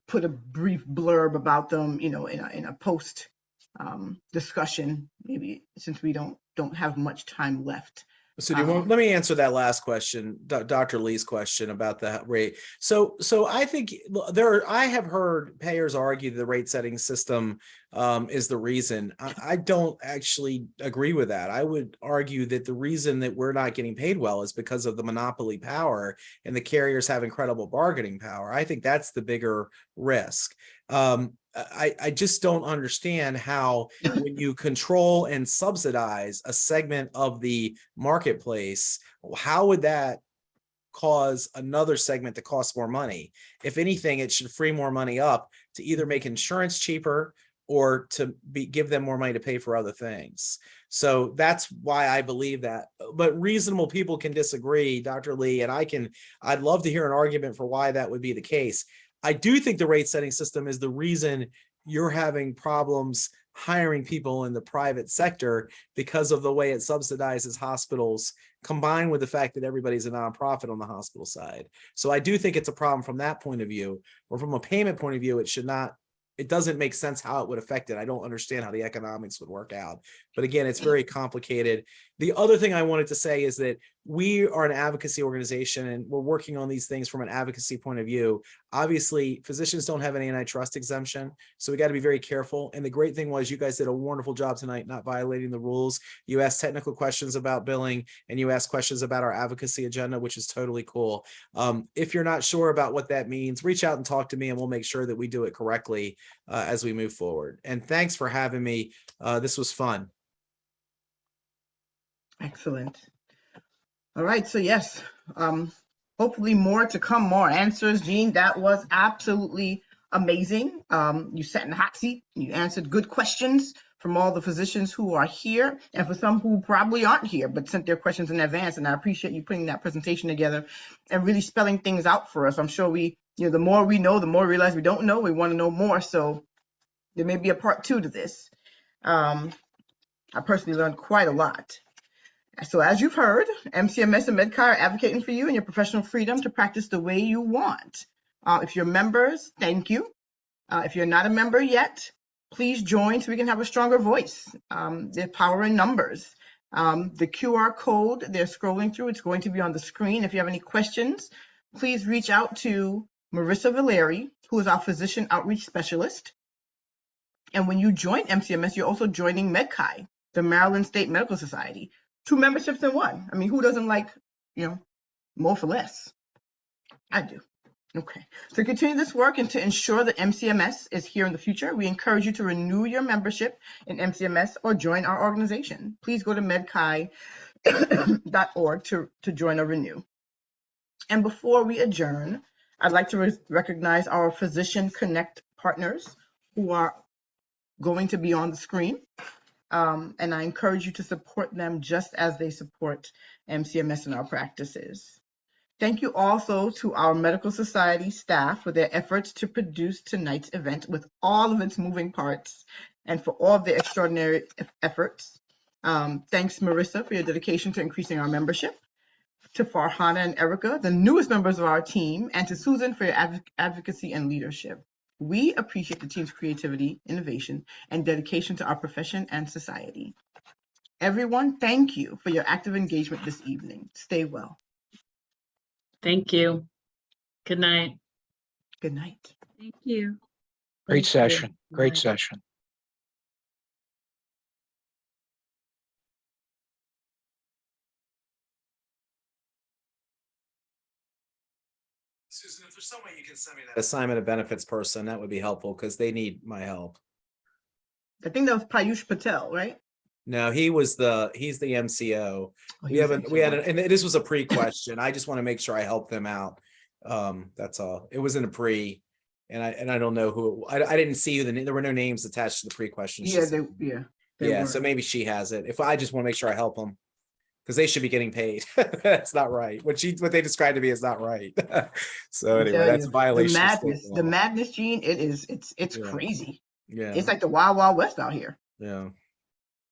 put a brief blurb about them, you know, in a post discussion, maybe, since we don't have much time left. So do you want, let me answer that last question, Dr. Lee's question about the rate. So I think I have heard payers argue the rate setting system is the reason. I don't actually agree with that. I would argue that the reason that we're not getting paid well is because of the monopoly power, and the carriers have incredible bargaining power. I think that's the bigger risk. I just don't understand how, when you control and subsidize a segment of the marketplace, how would that cause another segment to cost more money? If anything, it should free more money up to either make insurance cheaper or to give them more money to pay for other things. So that's why I believe that. But reasonable people can disagree, Dr. Lee, and I'd love to hear an argument for why that would be the case. I do think the rate setting system is the reason you're having problems hiring people in the private sector, because of the way it subsidizes hospitals, combined with the fact that everybody's a nonprofit on the hospital side. So I do think it's a problem from that point of view, or from a payment point of view. It doesn't make sense how it would affect it. I don't understand how the economics would work out. But again, it's very complicated. The other thing I wanted to say is that we are an advocacy organization, and we're working on these things from an advocacy point of view. Obviously, physicians don't have an antitrust exemption, so we got to be very careful. And the great thing was, you guys did a wonderful job tonight, not violating the rules. You asked technical questions about billing, and you asked questions about our advocacy agenda, which is totally cool. If you're not sure about what that means, reach out and talk to me, and we'll make sure that we do it correctly as we move forward. And thanks for having me. This was fun. Excellent. All right, so yes, hopefully more to come, more answers. Jean, that was absolutely amazing. You sat in the hot seat, you answered good questions from all the physicians who are here, and for some who probably aren't here but sent their questions in advance. And I appreciate you putting that presentation together and really spelling things out for us. I'm sure the more we know, the more we realize we don't know. We want to know more, so there may be a part 2 to this. I personally learned quite a lot. So as you've heard, MCMS and MedChi are advocating for you and your professional freedom to practice the way you want. If you're members, thank you. If you're not a member yet, please join so we can have a stronger voice. There's power in numbers. The QR code they're scrolling through, it's going to be on the screen. If you have any questions, please reach out to Marissa Valeri, who is our physician outreach specialist. And when you join MCMS, you're also joining MedChi, the Maryland State Medical Society. 2 memberships in one. I mean, who doesn't like, more for less? I do. Okay. To continue this work and to ensure that MCMS is here in the future, we encourage you to renew your membership in MCMS or join our organization. Please go to medchi.org to join or renew. And before we adjourn, I'd like to recognize our Physician Connect partners who are going to be on the screen. And I encourage you to support them just as they support MCMS in our practices. Thank you also to our medical society staff for their efforts to produce tonight's event with all of its moving parts and for all of their extraordinary efforts. Thanks, Marissa, for your dedication to increasing our membership. to Farhana and Erica, the newest members of our team, and to Susan for your advocacy and leadership. We appreciate the team's creativity, innovation, and dedication to our profession and society. Everyone, thank you for your active engagement this evening. Stay well. Thank you. Good night. Good night. Thank you. Great Thank you. session. Good Great night. session. Susan, if there's some way you can send me that assignment of benefits person, that would be helpful because they need my help. I think that was Payush Patel, right? No, he's the MCO. Oh, We had, and this was a pre-question. I just want to make sure I help them out. That's all. It wasn't a pre, and I don't know who. I didn't see who there were no names attached to the pre-question. Yeah, they Yeah. were. So maybe she has it. If I just want to make sure I help them, because they should be getting paid. That's not right. What they described to me is not right. So anyway, tell that's you, a violation. The madness, Gene. It's Yeah. crazy. Yeah. It's like the Wild Wild West out here. Yeah.